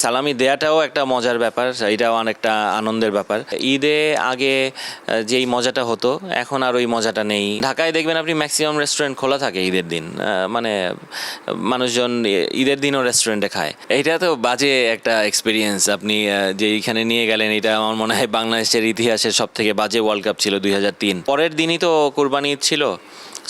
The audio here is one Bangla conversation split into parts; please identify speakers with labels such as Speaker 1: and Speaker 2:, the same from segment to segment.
Speaker 1: সালামি দেয়াটাও একটা মজার ব্যাপার, এটাও অনেকটা আনন্দের ব্যাপার। ঈদে আগে যেই মজাটা হতো এখন আর ওই মজাটা নেই। ঢাকায় দেখবেন আপনি ম্যাক্সিমাম রেস্টুরেন্ট খোলা থাকে ঈদের দিন, মানে মানুষজন ঈদের দিনও রেস্টুরেন্টে খায়। এইটা তো বাজে একটা এক্সপিরিয়েন্স। আপনি যে এইখানে নিয়ে গেলেন, এটা আমার মনে হয় বাংলাদেশের ইতিহাসের সব থেকে বাজে ওয়ার্ল্ড কাপ ছিল 2003। পরের দিনই তো কোরবানি ঈদ ছিল।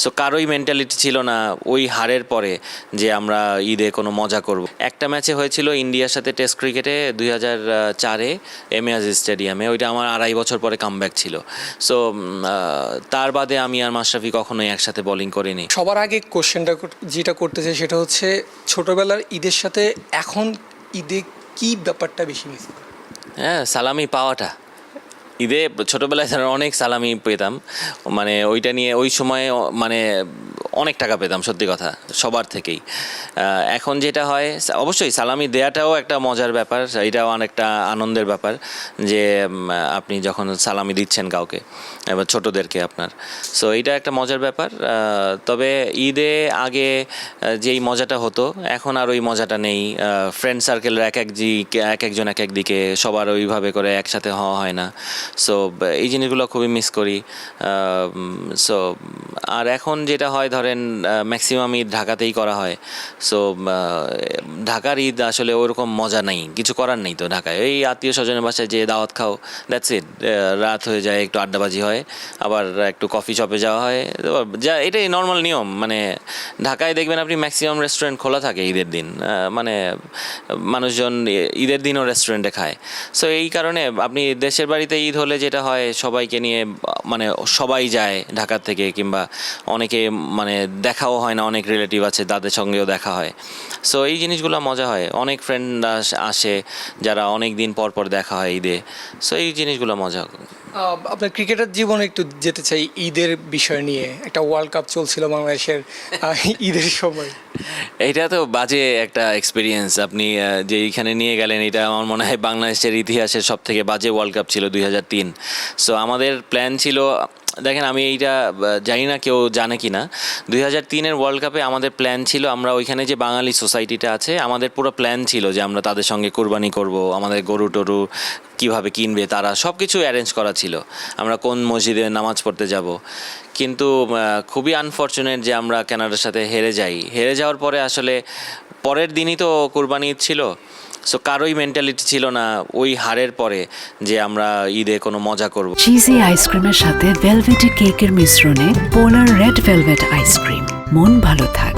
Speaker 1: সো কারোই মেন্টালিটি ছিল না ওই হারের পরে যে আমরা ঈদে কোনো মজা করব। একটা ম্যাচে হয়েছিল ইন্ডিয়ার সাথে টেস্ট ক্রিকেটে 2004-এ এমএ আজিজ স্টেডিয়ামে, ওইটা আমার 2.5 বছর পরে কামব্যাক ছিল। সো তার বাদে আমি আর মাশরাফি কখনোই একসাথে বোলিং করিনি।
Speaker 2: সবার আগে কোশ্চেনটা যেটা করতে চাই সেটা হচ্ছে ছোটবেলার ঈদের সাথে এখন ঈদে কি ব্যাপারটা বেশি মিস করেন?
Speaker 1: হ্যাঁ, সালামি পাওয়াটা। ঈদে ছোটোবেলায় অনেক সালামি পেতাম, মানে ওইটা নিয়ে ওই সময়ে মানে অনেক টাকা পেতাম সত্যি কথা সবার থেকেই। এখন যেটা হয়, অবশ্যই সালামি দেয়াটাও একটা মজার ব্যাপার, এটাও অনেকটা আনন্দের ব্যাপার যে আপনি যখন সালামি দিচ্ছেন কাউকে, এবার ছোটোদেরকে আপনার। সো এইটা একটা মজার ব্যাপার। তবে ঈদে আগে যেই মজাটা হতো এখন আর ওই মজাটা নেই। ফ্রেন্ড সার্কেলের একজন এক এক দিকে, সবার ওইভাবে করে একসাথে হওয়া হয় না। সো এই জিনিসগুলো খুবই মিস করি। সো আর এখন যেটা হয়, ধরেন ম্যাক্সিমাম ঈদ ঢাকাতেই করা হয়। সো ঢাকার ঈদ আসলে ওরকম মজা নেই, কিছু করার নেই তো ঢাকায়। এই আত্মীয় স্বজনের বাসায় যে দাওয়াত খাও, দ্যাটস ইট। রাত হয়ে যায়, একটু আড্ডাবাজি হয়, আবার একটু কফি শপে যাওয়া হয়, যা এটাই নর্মাল নিয়ম। মানে ঢাকায় দেখবেন আপনি ম্যাক্সিমাম রেস্টুরেন্ট খোলা থাকে ঈদের দিন, মানে মানুষজন ঈদের দিনও রেস্টুরেন্টে খায়। সো এই কারণে আপনি দেশের বাড়িতে ঈদ হলে যেটা হয়, সবাইকে নিয়ে মানে সবাই যায় ঢাকা থেকে, কিংবা অনেকে মানে দেখাও হয় না, অনেক রিলেটিভ আছে তাদের সঙ্গেও দেখা হয়। সো এই জিনিসগুলো মজা হয়, অনেক ফ্রেন্ড আসে যারা অনেক দিন পর পর দেখা হয় ঈদে। সো এই জিনিসগুলো মজা।
Speaker 2: আপনার ক্রিকেটার জীবনে একটু যেতে চাই ঈদের বিষয় নিয়ে। একটা ওয়ার্ল্ড কাপ চলছিল বাংলাদেশের ঈদের সময়।
Speaker 1: এইটা তো বাজে একটা এক্সপিরিয়েন্স। আপনি যে এইখানে নিয়ে গেলেন, এটা আমার মনে হয় বাংলাদেশের ইতিহাসের সব থেকে বাজে ওয়ার্ল্ড কাপ ছিল 2003। সো আমাদের প্ল্যান ছিল, দেখেন আমি এইটা জানি না কেউ জানে কি না, 2003-এর ওয়ার্ল্ড কাপে আমাদের প্ল্যান ছিল, আমরা ওইখানে যে বাঙালি সোসাইটিটা আছে, আমাদের পুরো প্ল্যান ছিল যে আমরা তাদের সঙ্গে কোরবানি করব, আমাদের গরু টরু কীভাবে কিনবে তারা, সব কিছু অ্যারেঞ্জ করা ছিল, আমরা কোন মসজিদে নামাজ পড়তে যাব। কিন্তু খুবই আনফর্চুনেট যে আমরা কানাডার সাথে হেরে যাওয়ার পরে আসলে পরের দিনই তো কোরবানি ঈদ ছিল। সো কারোই মেন্টালিটি ছিল না ওই হারের পরে যে আমরা ঈদে কোনো মজা করব।
Speaker 3: চিজি আইসক্রিমের সাথে ভেলভেটি কেকের মিশ্রণে পোলার রেড ভেলভেট আইসক্রিম, মন ভালো থাক।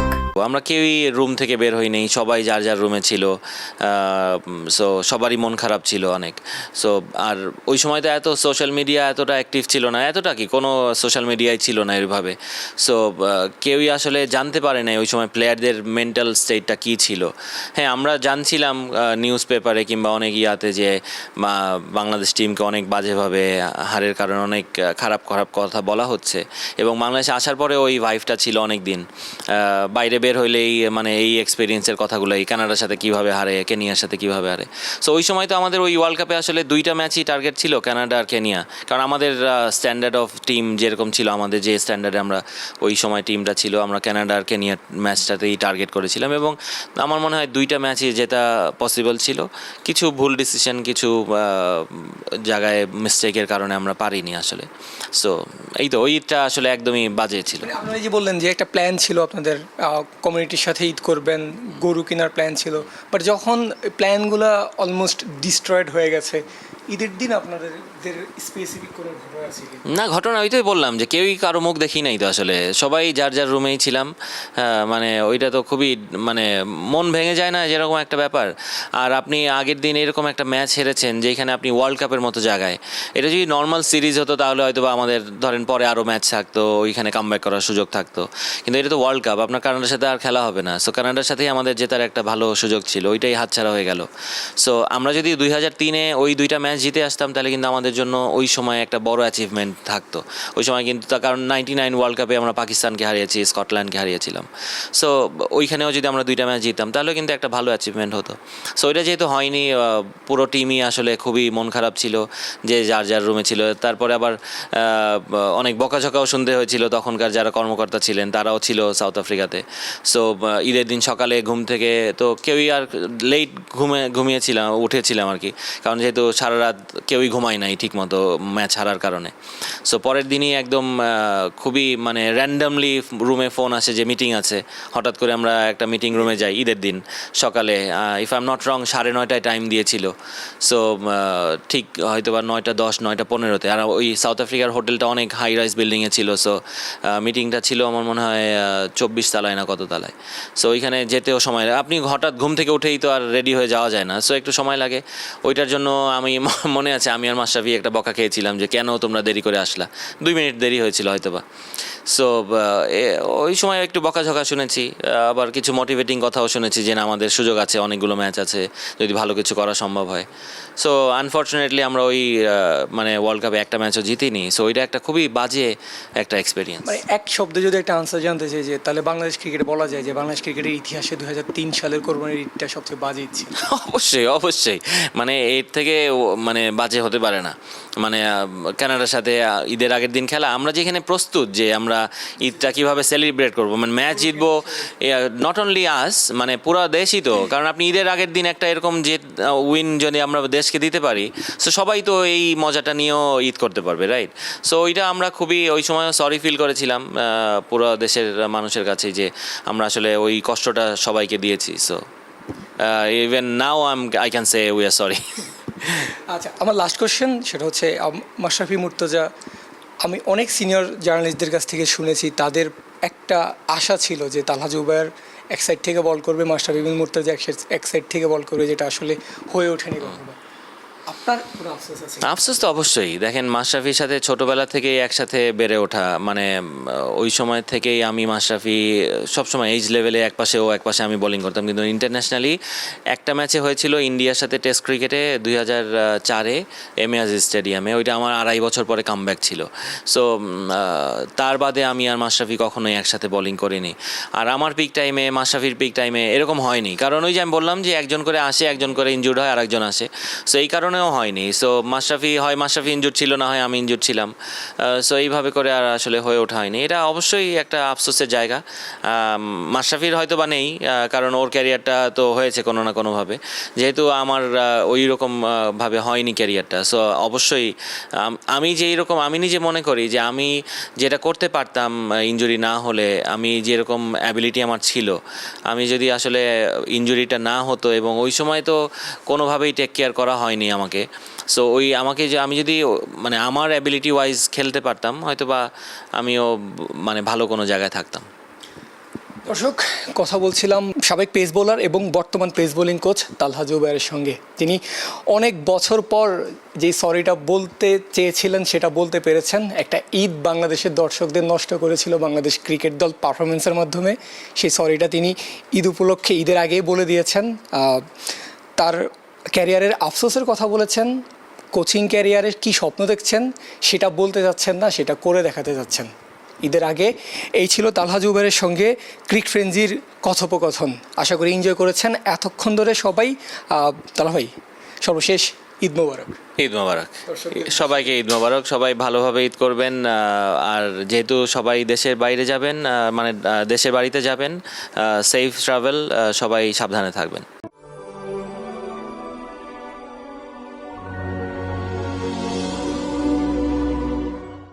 Speaker 1: আমরা কেউই রুম থেকে বের হই নেই, সবাই যার যার রুমে ছিল। সো সবারই মন খারাপ ছিল অনেক। সো আর ওই সময় তো এত সোশ্যাল মিডিয়া এতটা অ্যাক্টিভ ছিল না, এতটা কি কোনো সোশ্যাল মিডিয়াই ছিল না এভাবে। সো কেউই আসলে জানতে পারে না ওই সময় প্লেয়ারদের মেন্টাল স্টেটটা কী ছিল। হ্যাঁ, আমরা জানছিলাম নিউজ পেপারে কিংবা অনেক ইয়াতে যে বাংলাদেশ টিমকে অনেক বাজেভাবে হারের কারণে অনেক খারাপ খারাপ কথা বলা হচ্ছে, এবং বাংলাদেশে আসার পরে ওই ভাইভটা ছিল অনেক দিন। বাইরে বের হইলেই মানে এই এক্সপিরিয়েন্সের কথাগুলোই, কানাডার সাথে কীভাবে হারে, কেনিয়ার সাথে কীভাবে হারে। সো ওই সময় তো আমাদের ওই ওয়ার্ল্ড কাপে আসলে 2টা ম্যাচই টার্গেট ছিল, কানাডা আর কেনিয়া। কারণ আমাদের স্ট্যান্ডার্ড অফ টিম যেরকম ছিল, আমাদের যে স্ট্যান্ডার্ডে আমরা ওই সময় টিমটা ছিল, আমরা কানাডা আর কেনিয়ার ম্যাচটাতেই টার্গেট করেছিলাম, এবং আমার মনে হয় 2টা ম্যাচই যেটা পসিবল ছিল। কিছু ভুল ডিসিশন, কিছু জায়গায় মিস্টেকের কারণে আমরা পারিনি আসলে। সো এই তো, ওই ঈদটা আসলে একদমই বাজে ছিল।
Speaker 2: আপনি যে বললেন যে একটা প্ল্যান ছিল আপনাদের, কমিউনিটির সাথে ঈদ করবেন, গরু কেনার প্ল্যান ছিল, বাট যখন প্ল্যানগুলো অলমোস্ট ডিস্ট্রয়েড হয়ে গেছে, ঈদের দিন আপনাদের স্পেসিফিক কোনো ঘটনা আছে কি?
Speaker 1: না, ঘটনা ওইটাই বললাম যে কেউই কারো মুখ দেখি নাই তো আসলে, সবাই যার যার রুমেই ছিলাম। মানে ওইটা তো খুবই মানে মন ভেঙে যায় না, যেরকম একটা ব্যাপার। আর আপনি আগের দিন এরকম একটা ম্যাচ হেরেছেন যেখানে আপনি ওয়ার্ল্ড কাপের মতো জায়গায়, এটা যদি নর্মাল সিরিজ হতো তাহলে হয়তো বা আমাদের ধরেন পরে আরও ম্যাচ থাকতো, ওইখানে কামব্যাক করার সুযোগ থাকতো। কিন্তু এটা তো ওয়ার্ল্ড কাপ, আপনার কানাডার সাথে আর খেলা হবে না। সো কানাডার সাথেই আমাদের জেতার একটা ভালো সুযোগ ছিল, ওইটাই হাতছাড়া হয়ে গেল। সো আমরা যদি 2003-এ ওই 2টা ম্যাচ ম্যাচ জিতে আসতাম তাহলে কিন্তু আমাদের জন্য ওই সময় একটা বড় অ্যাচিভমেন্ট থাকতো ওই সময় কিন্তু তার কারণ 99 ওয়ার্ল্ড কাপে আমরা পাকিস্তানকে হারিয়েছি, স্কটল্যান্ডকে হারিয়েছিলাম। সো ওইখানেও যদি আমরা 2টা ম্যাচ জিততাম তাহলে কিন্তু একটা ভালো অ্যাচিভমেন্ট হতো। সো ওইটা যেহেতু হয়নি, পুরো টিমই আসলে খুবই মন খারাপ ছিল, যে যার যার রুমে ছিল। তারপরে আবার অনেক বকাঝকাও শুনতে হয়েছিল, তখনকার যারা কর্মকর্তা ছিলেন তারাও ছিল সাউথ আফ্রিকাতে। সো ঈদের দিন সকালে ঘুম থেকে তো কেউই আর লেট ঘুমিয়েছিলাম, উঠেছিলাম আর কি, কারণ যেহেতু সারা রাত কেউই ঘুমায় নাই ঠিকমতো ম্যাচ হারার কারণে। সো পরের দিনই একদম খুবই মানে র্যান্ডামলি রুমে ফোন আসে যে মিটিং আছে। হঠাৎ করে আমরা একটা মিটিং রুমে যাই ঈদের দিন সকালে, if I am not wrong 9:30 time দিয়েছিল। সো ঠিক হয়তো বা 9:10 9:15-তে, আর ওই সাউথ আফ্রিকার হোটেলটা অনেক হাই রাইজ বিল্ডিংয়ে ছিল। সো মিটিংটা ছিল আমার মনে হয় 24 তলায় না কত তলায়। সো ওইখানে যেতেও সময় লাগে, আপনি হঠাৎ ঘুম থেকে উঠেই তো আর রেডি হয়ে যাওয়া যায় না, সো একটু সময় লাগে। ওইটার জন্য আমি মনে আছে আমি আর মাশরাফি একটা বকা খেয়েছিলাম যে কেন তোমরা দেরি করে আসলা, 2 মিনিট দেরি হয়েছিল হয়তো বা। সো ওই সময় একটু বকাঝকা শুনেছি, আবার কিছু মোটিভেটিং কথাও শুনেছি যে না আমাদের সুযোগ আছে, অনেকগুলো ম্যাচ আছে, যদি ভালো কিছু করা সম্ভব হয়। সো আনফর্চুনেটলি আমরা ওই মানে ওয়ার্ল্ড কাপে একটা ম্যাচও জিতিনি। সো ওইটা একটা খুবই বাজে একটা এক্সপিরিয়েন্স।
Speaker 2: মানে এক শব্দে যদি একটা আনসার জানতে চাই যে তাহলে বাংলাদেশ ক্রিকেটে বলা যায় যে বাংলাদেশ ক্রিকেটের ইতিহাসে 2003 সালের কোরবানির ঈদটা সবচেয়ে বাজে ঈদ ছিল।
Speaker 1: অবশ্যই অবশ্যই, মানে এর থেকে মানে বাজে হতে পারে না। মানে কানাডার সাথে ঈদের আগের দিন খেলা, আমরা যেখানে প্রস্তুত যে আমরা ঈদটা কীভাবে সেলিব্রেট করবো, মানে ম্যাচ জিতবো, নট অনলি আস, মানে পুরো দেশই তো। কারণ আপনি ঈদের আগের দিন একটা এরকম যে উইন যদি আমরা দেশকে দিতে পারি, সো সবাই তো এই মজাটা নিয়েও ঈদ করতে পারবে, রাইট? সো ওইটা আমরা খুবই ওই সময় সরি ফিল করেছিলাম পুরো দেশের মানুষের কাছে যে আমরা আসলে ওই কষ্টটা সবাইকে দিয়েছি। So even now I can say we are sorry.
Speaker 2: আচ্ছা, আমার লাস্ট কোশ্চেন সেটা হচ্ছে মাশরাফি মুর্তজা, আমি অনেক সিনিয়র জার্নালিস্টদের কাছ থেকে শুনেছি তাদের একটা আশা ছিল যে তালহা জুবায়ের এক সাইড থেকে বল করবে, মাশরাফি বিন মুর্তজা এক সাইড থেকে বল করবে, যেটা আসলে হয়ে ওঠেনি কখনো। আপনার কোনো আফসোস আছে?
Speaker 1: আফসোস তো অবশ্যই। দেখেন মাশরাফির সাথে ছোটোবেলা থেকেই একসাথে বেড়ে ওঠা, মানে ওই সময় থেকেই আমি মাশরাফি সবসময় এইজ লেভেলে একপাশে ও একপাশে আমি বোলিং করতাম, কিন্তু ইন্টারন্যাশনালি একটা ম্যাচে হয়েছিল ইন্ডিয়ার সাথে টেস্ট ক্রিকেটে 2004-এ এমএ আজিজ স্টেডিয়ামে, ওইটা আমার 2.5 বছর পরে কামব্যাক ছিল। সো তার বাদে আমি আর মাশরাফি কখনোই একসাথে বোলিং করিনি। আর আমার পিক টাইমে মাশরাফির পিক টাইমে এরকম হয়নি, কারণ ওই যে আমি বললাম যে একজন করে আসে, একজন করে ইনজুর্ড হয়, আর একজন আসে। সো এই কারণেও হয়নি। সো মাশরাফি ইনজুর্ড ছিল, না হয় আমি ইনজুর্ড ছিলাম। সো এইভাবে করে আর আসলে হয়ে ওঠা হয়নি। এটা অবশ্যই একটা আফসোসের জায়গা। মাশরাফির হয়তো বা নেই, কারণ ওর ক্যারিয়ারটা তো হয়েছে কোনো না কোনোভাবে, যেহেতু আমার ওই রকম ভাবে হয়নি ক্যারিয়ারটা। সো অবশ্যই আমি আমি নিজে মনে করি যে আমি যেটা করতে পারতাম ইনজুরি না হলে, আমি যেরকম অ্যাবিলিটি আমার ছিল, আমি যদি আসলে ইনজুরিটা না হতো, এবং ওই সময় তো কোনোভাবেই টেক কেয়ার করা হয়নি আমাকে। সো আমি যদি মানে আমার অ্যাবিলিটি ওয়াইজ খেলতে পারতাম, হয়তো বা আমিও মানে ভালো কোনো জায়গায় থাকতাম।
Speaker 2: দর্শক, কথা বলছিলাম সাবেক পেস বোলার এবং বর্তমান পেস বোলিং কোচ তালহা জুবায়েরের সঙ্গে। তিনি অনেক বছর পর যে সরিটা বলতে চেয়েছিলেন সেটা বলতে পেরেছেন। একটা ঈদ বাংলাদেশের দর্শকদের নষ্ট করেছিল বাংলাদেশ ক্রিকেট দল পারফরমেন্সের মাধ্যমে। সেই সরিটা তিনি ঈদ উপলক্ষে ঈদের আগেই বলে দিয়েছেন। তার ক্যারিয়ারের আফসোসের কথা বলেছেন, কোচিং ক্যারিয়ারের কী স্বপ্ন দেখছেন সেটা বলতে যাচ্ছেন না, সেটা করে দেখাতে যাচ্ছেন। ঈদের আগে এই ছিল তালহা জুবায়েরের সঙ্গে ক্রিক ফ্রেঞ্জির কথোপকথন। আশা করি এনজয় করেছেন এতক্ষণ ধরে সবাই। তালহা ভাই, সর্বশেষ ঈদ মোবারক।
Speaker 1: ঈদ মোবারক সবাইকে, ঈদ মোবারক। সবাই ভালোভাবে ঈদ করবেন। আর যেহেতু সবাই দেশের বাইরে যাবেন, মানে দেশের বাড়িতে যাবেন, সেফ ট্রাভেল, সবাই সাবধানে থাকবেন।